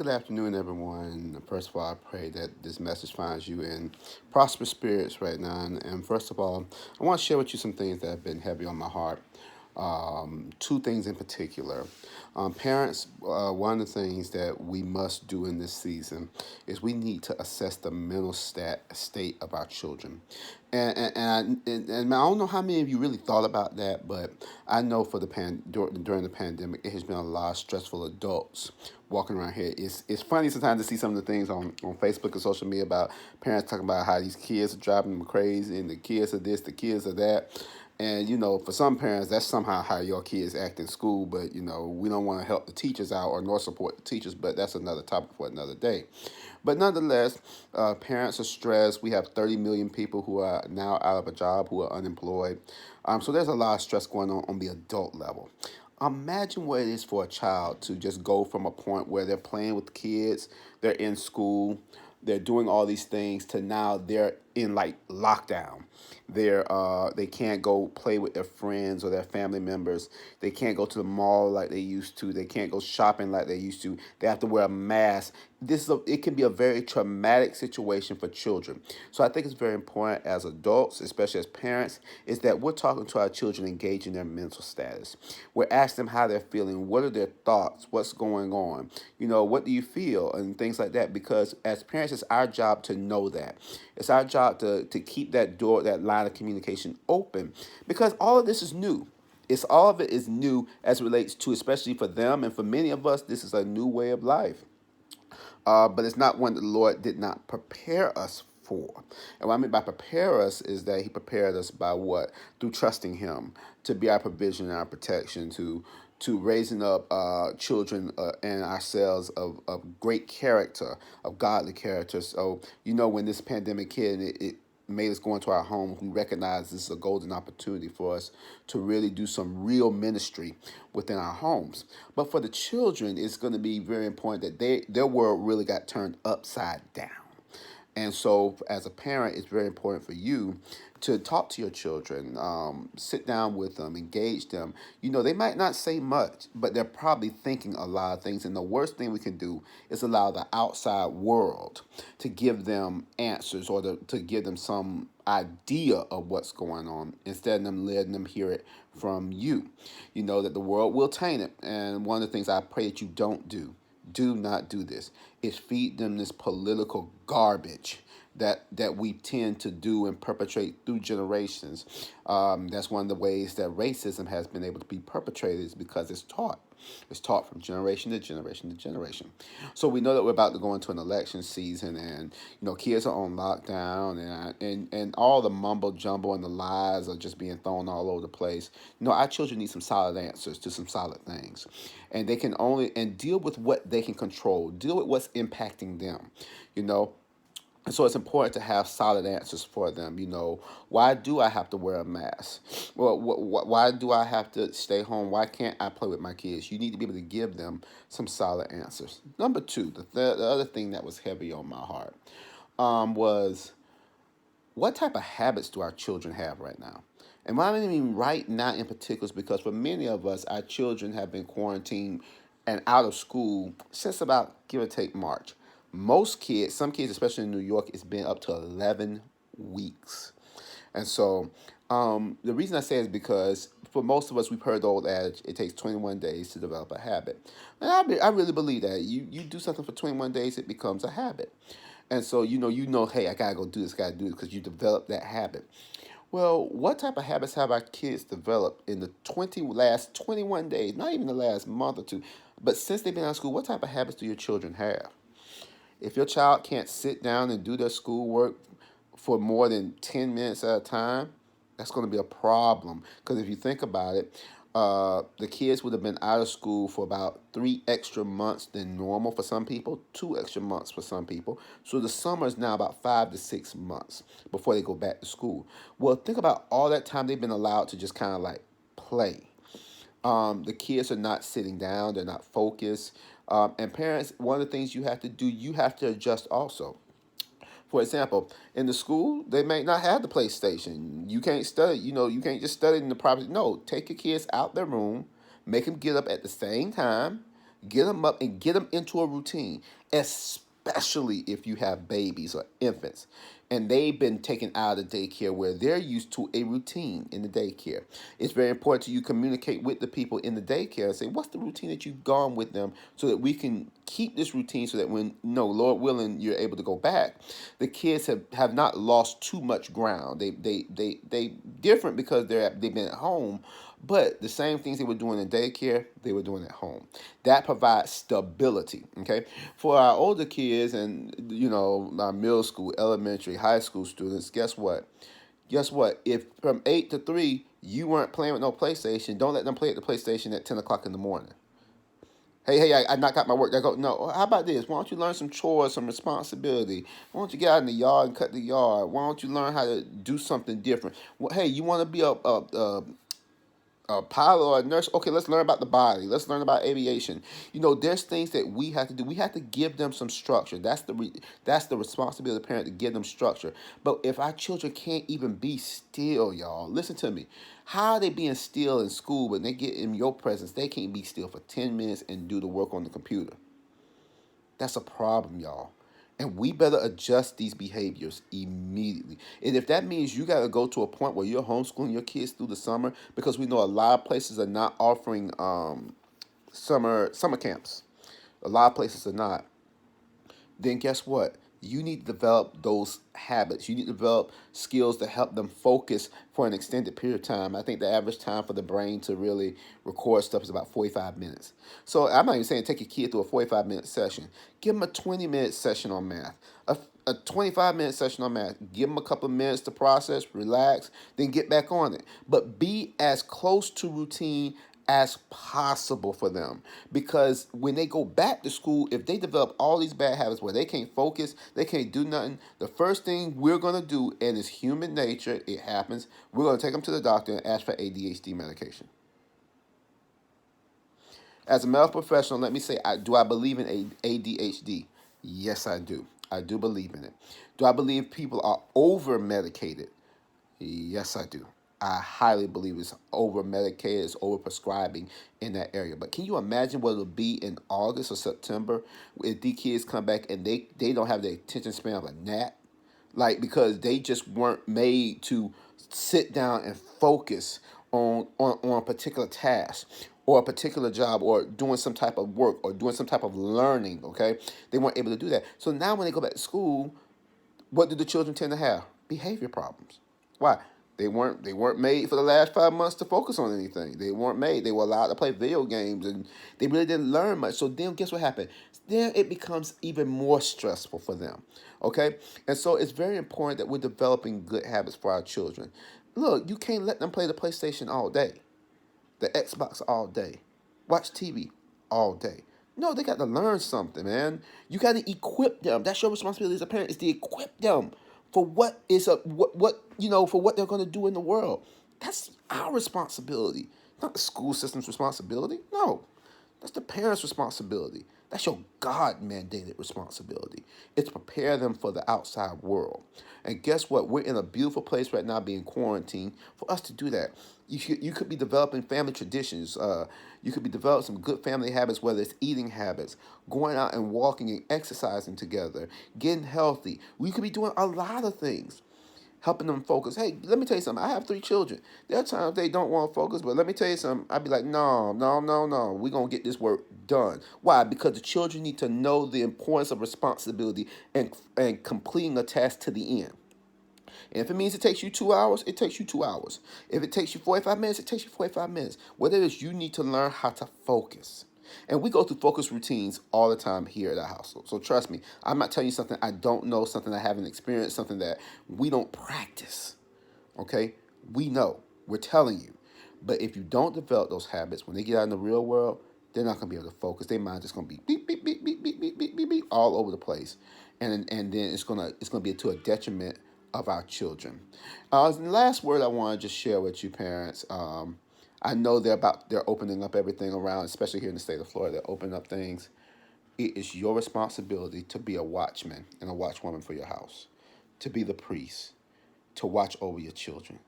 Good afternoon, everyone. First of all, I pray that this message finds you in prosperous spirits right now. And first of all, I want to share with you some things that have been heavy on my heart. Two things in particular. Parents, one of the things that we must do in this season is we need to assess the mental state of our children. And I don't know how many of you really thought about that, but I know for during the pandemic, it has been a lot of stressful adults walking around here. It's funny sometimes to see some of the things on Facebook and social media about parents talking about how these kids are driving them crazy and the kids are this, the kids are that. And for some parents, that's somehow how your kids act in school. But we don't want to help the teachers out or nor support the teachers. But that's another topic for another day. But nonetheless, parents are stressed. We have 30 million people who are now out of a job, who are unemployed. So there's a lot of stress going on the adult level. Imagine what it is for a child to just go from a point where they're playing with kids, they're in school, they're doing all these things to now they're in like lockdown. They can't go play with their friends or their family members. They can't go to the mall like they used to. They can't go shopping like they used to. They have to wear a mask. It can be a very traumatic situation for children. So I think it's very important as adults, especially as parents, is that we're talking to our children, engaging their mental status. We're asking them how they're feeling, what are their thoughts, what's going on, what do you feel, and things like that. Because as parents, it's our job to know that. It's our job to keep that door, that line of communication open, because all of this is new. All of it is new as it relates to, especially for them and for many of us, this is a new way of life. But it's not one that the Lord did not prepare us for. And what I mean by prepare us is that He prepared us by what? Through trusting Him to be our provision and our protection, to raising up children and ourselves of great character, of godly character. So, when this pandemic hit, it made us go into our homes, we recognize this is a golden opportunity for us to really do some real ministry within our homes. But for the children, it's going to be very important that their world really got turned upside down. And so, as a parent, it's very important for you to talk to your children, sit down with them, engage them. They might not say much, but they're probably thinking a lot of things. And the worst thing we can do is allow the outside world to give them answers or to give them some idea of what's going on instead of them letting them hear it from you. You know that the world will taint it. And one of the things I pray that you don't do not do this, is feed them this political garbage that we tend to do and perpetrate through generations. That's one of the ways that racism has been able to be perpetrated, is because it's taught. It's taught from generation to generation to generation. So we know that we're about to go into an election season, and kids are on lockdown, and all the mumbo jumbo and the lies are just being thrown all over the place. Our children need some solid answers to some solid things, and they can only and deal with what they can control, deal with what's impacting them. You know, and so it's important to have solid answers for them. Why do I have to wear a mask? Well, why do I have to stay home? Why can't I play with my kids? You need to be able to give them some solid answers. Number two, the other thing that was heavy on my heart was, what type of habits do our children have right now? And what I mean right now in particular is because for many of us, our children have been quarantined and out of school since about, give or take, March. Most kids, some kids, especially in New York, it's been up to 11 weeks. And so the reason I say is because for most of us, we've heard the old adage, it takes 21 days to develop a habit. And I really believe that. You do something for 21 days, it becomes a habit. And so, hey, I got to go do this, got to do this, because you develop that habit. Well, what type of habits have our kids developed in the last 21 days, not even the last month or two, but since they've been out of school, what type of habits do your children have? If your child can't sit down and do their schoolwork for more than 10 minutes at a time, that's going to be a problem. Because if you think about it, the kids would have been out of school for about 3 extra months than normal for some people, 2 extra months for some people. So the summer is now about 5 to 6 months before they go back to school. Well, think about all that time they've been allowed to just kind of like play. The kids are not sitting down, they're not focused. And parents, one of the things you have to do, you have to adjust also. For example, in the school, they may not have the PlayStation. You can't study, you can't just study in the property. No, take your kids out their room, make them get up at the same time. Get them up and get them into a routine, especially if you have babies or infants and they've been taken out of daycare where they're used to a routine in the daycare. It's very important to you communicate with the people in the daycare and say, what's the routine that you've gone with them so that we can keep this routine so that when, no, Lord willing, you're able to go back. The kids have not lost too much ground. They different because they've been at home, but the same things they were doing in daycare, they were doing at home. That provides stability. Okay, for our older kids and our middle school, elementary, high school students, guess what? Guess what? If from 8 to 3 you weren't playing with no PlayStation, don't let them play at the PlayStation at 10 o'clock in the morning. Hey, I knocked out my work. I go, no, how about this? Why don't you learn some chores, some responsibility? Why don't you get out in the yard and cut the yard? Why don't you learn how to do something different? Well, hey, you want to be a pilot or a nurse? Okay, let's learn about the body. Let's learn about aviation. There's things that we have to do. We have to give them some structure. That's the responsibility of the parent to give them structure. But if our children can't even be still, y'all, listen to me. How are they being still in school when they get in your presence? They can't be still for 10 minutes and do the work on the computer. That's a problem, y'all. And we better adjust these behaviors immediately. And if that means you got to go to a point where you're homeschooling your kids through the summer, because we know a lot of places are not offering summer camps. A lot of places are not. Then guess what? You need to develop those habits. You need to develop skills to help them focus for an extended period of time. I think the average time for the brain to really record stuff is about 45 minutes. So I'm not even saying take your kid through a 45-minute session. Give them a 20-minute session on math. A 25-minute session on math. Give them a couple of minutes to process, relax, then get back on it. But be as close to routine as possible for them, because when they go back to school, if they develop all these bad habits where they can't focus, they can't do nothing, the first thing we're going to do, and it's human nature, it happens, we're going to take them to the doctor and ask for ADHD medication. As a medical professional, let me say, do I believe in ADHD? Yes, I do. I do believe in it. Do I believe people are over medicated? Yes, I do. I highly believe it's over medicated, it's over prescribing in that area. But can you imagine what it'll be in August or September if these kids come back and they don't have the attention span of a gnat? Like, because they just weren't made to sit down and focus on a particular task or a particular job or doing some type of work or doing some type of learning, okay? They weren't able to do that. So now when they go back to school, what do the children tend to have? Behavior problems. Why? They weren't made for the last 5 months to focus on anything. They weren't made. They were allowed to play video games and they really didn't learn much. So then guess what happened? Then it becomes even more stressful for them. Okay? And so it's very important that we're developing good habits for our children. Look, you can't let them play the PlayStation all day, the Xbox all day, watch TV all day. No, they got to learn something, man. You got to equip them. That's your responsibility as a parent, is to equip them for for what they're going to do in the world. That's our responsibility, not the school system's responsibility. No, that's the parents' responsibility. That's your God mandated responsibility. It's to prepare them for the outside world. And guess what? We're in a beautiful place right now being quarantined for us to do that. You could be developing family traditions. You could be developing some good family habits, whether it's eating habits, going out and walking and exercising together, getting healthy. We could be doing a lot of things helping them focus. Hey, let me tell you something. I have 3 children. There are times they don't want to focus, but let me tell you something. I'd be like, no, no, no, no. We're going to get this work done. Why? Because the children need to know the importance of responsibility and completing a task to the end. And if it means it takes you 2 hours, it takes you 2 hours. If it takes you 45 minutes, it takes you 45 minutes. Whatever it is, you need to learn how to focus. And we go through focus routines all the time here at our household. So trust me, I'm not telling you something I don't know, something I haven't experienced, something that we don't practice. Okay? We know. We're telling you. But if you don't develop those habits, when they get out in the real world, they're not going to be able to focus. Their mind just going to be beep, beep, beep, beep, beep, beep, beep, beep, beep, all over the place. And then it's gonna be to a detriment of our children. And the last word I want to just share with you, parents. I know they're opening up everything around, especially here in the state of Florida. They're opening up things. It is your responsibility to be a watchman and a watchwoman for your house, to be the priest, to watch over your children.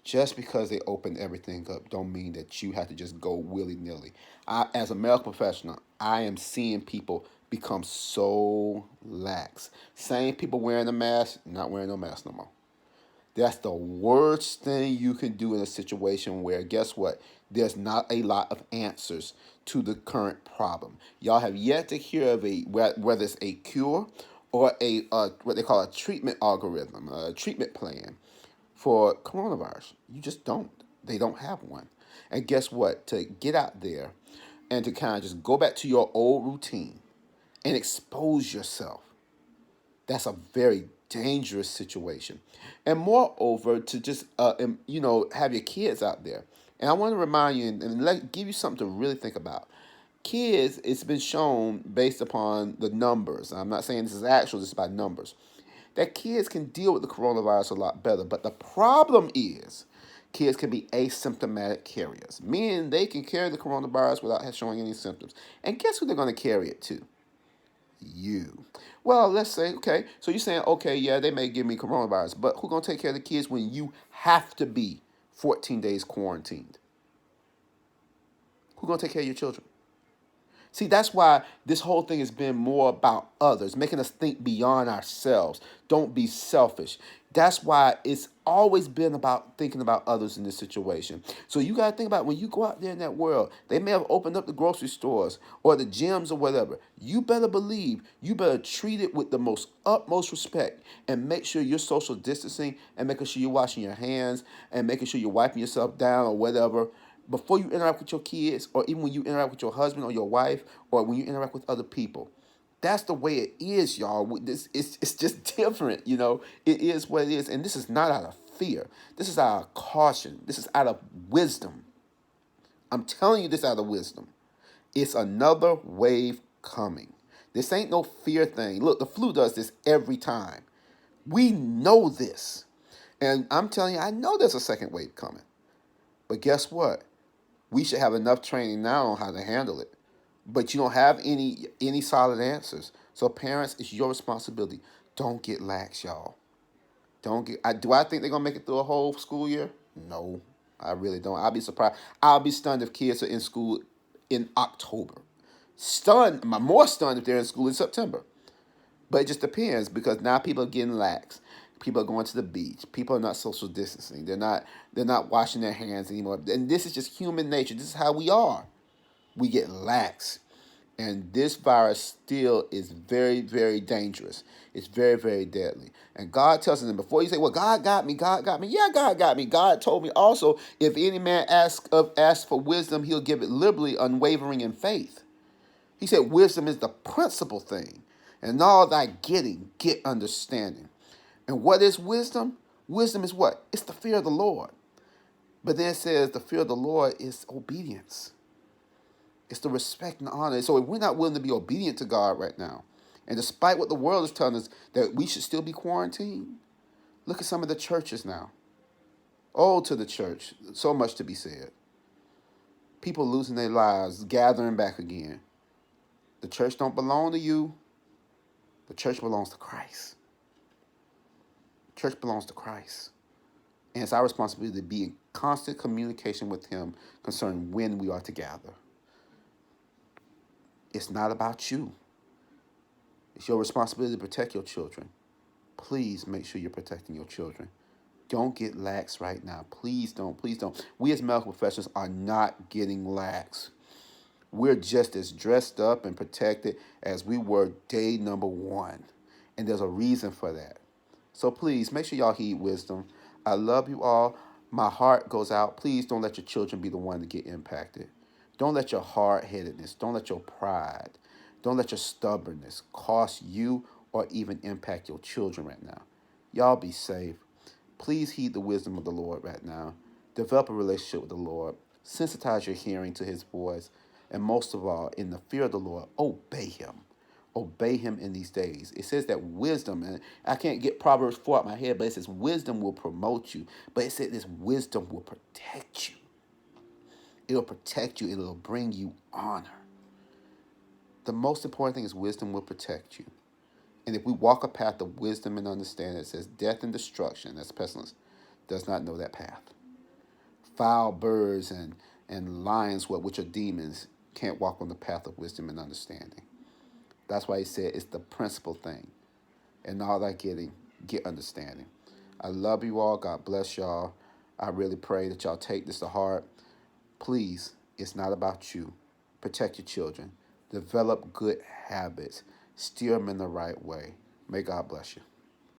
Just because they open everything up don't mean that you have to just go willy-nilly. As a medical professional, I am seeing people become so lax. Same people wearing a mask, not wearing no mask no more. That's the worst thing you can do in a situation where, guess what? There's not a lot of answers to the current problem. Y'all have yet to hear of whether it's a cure or a what they call a treatment algorithm, a treatment plan for coronavirus. You just don't. They don't have one. And guess what? To get out there and to kind of just go back to your old routine and expose yourself, that's a very dangerous situation. And moreover, to just have your kids out there. And I want to remind you and give you something to really think about. Kids, it's been shown based upon the numbers. I'm not saying this is actual, this is by numbers, that kids can deal with the coronavirus a lot better. But the problem is, kids can be asymptomatic carriers, meaning they can carry the coronavirus without showing any symptoms. And guess who they're going to carry it to? You. Well, let's say, okay, so you're saying, okay, yeah, they may give me coronavirus, but who's going to take care of the kids when you have to be 14 days quarantined? Who's going to take care of your children? See, that's why this whole thing has been more about others, making us think beyond ourselves. Don't be selfish. That's why it's always been about thinking about others in this situation. So you got to think about when you go out there in that world, they may have opened up the grocery stores or the gyms or whatever. You better believe, you better treat it with the most utmost respect and make sure you're social distancing and making sure you're washing your hands and making sure you're wiping yourself down or whatever before you interact with your kids, or even when you interact with your husband or your wife, or when you interact with other people. That's the way it is, y'all. It's just different, you know. It is what it is, and this is not out of fear. This is out of caution. This is out of wisdom. I'm telling you this out of wisdom. It's another wave coming. This ain't no fear thing. Look, the flu does this every time. We know this. And I'm telling you, I know there's a second wave coming. But guess what? We should have enough training now on how to handle it. But you don't have any solid answers. So parents, it's your responsibility. Don't get lax, y'all. Don't get. Do I think they're gonna make it through a whole school year? No, I really don't. I'll be surprised. I'll be stunned if kids are in school in October. Stunned. I'm more stunned if they're in school in September. But it just depends because now people are getting lax. People are going to the beach. People are not social distancing. They're not washing their hands anymore. And this is just human nature. This is how we are. We get lax. And this virus still is very, very dangerous. It's very, very deadly. And God tells them before you say, well, God got me, God got me. Yeah, God got me. God told me also, if any man asks for wisdom, he'll give it liberally, unwavering in faith. He said wisdom is the principal thing. And all thy getting, get understanding. And what is wisdom? Wisdom is what? It's the fear of the Lord. But then it says the fear of the Lord is obedience. It's the respect and honor. So if we're not willing to be obedient to God right now, and despite what the world is telling us that we should still be quarantined, look at some of the churches now. Oh, to the church, so much to be said. People losing their lives, gathering back again. The church don't belong to you. The church belongs to Christ. The church belongs to Christ. And it's our responsibility to be in constant communication with him concerning when we are to gather. It's not about you. It's your responsibility to protect your children. Please make sure you're protecting your children. Don't get lax right now. Please don't. Please don't. We as medical professionals are not getting lax. We're just as dressed up and protected as we were day number one. And there's a reason for that. So please make sure y'all heed wisdom. I love you all. My heart goes out. Please don't let your children be the one to get impacted. Don't let your hard-headedness, don't let your pride, don't let your stubbornness cost you or even impact your children right now. Y'all be safe. Please heed the wisdom of the Lord right now. Develop a relationship with the Lord. Sensitize your hearing to his voice. And most of all, in the fear of the Lord, obey him. Obey him in these days. It says that wisdom, and I can't get Proverbs 4 out of my head, but it says wisdom will promote you. But it said this wisdom will protect you. It'll protect you. It'll bring you honor. The most important thing is wisdom will protect you. And if we walk a path of wisdom and understanding, it says death and destruction, that's pestilence, does not know that path. Foul birds and lions, which are demons, can't walk on the path of wisdom and understanding. That's why he said it's the principal thing. And all that getting, get understanding. I love you all. God bless y'all. I really pray that y'all take this to heart. Please, it's not about you. Protect your children. Develop good habits. Steer them in the right way. May God bless you.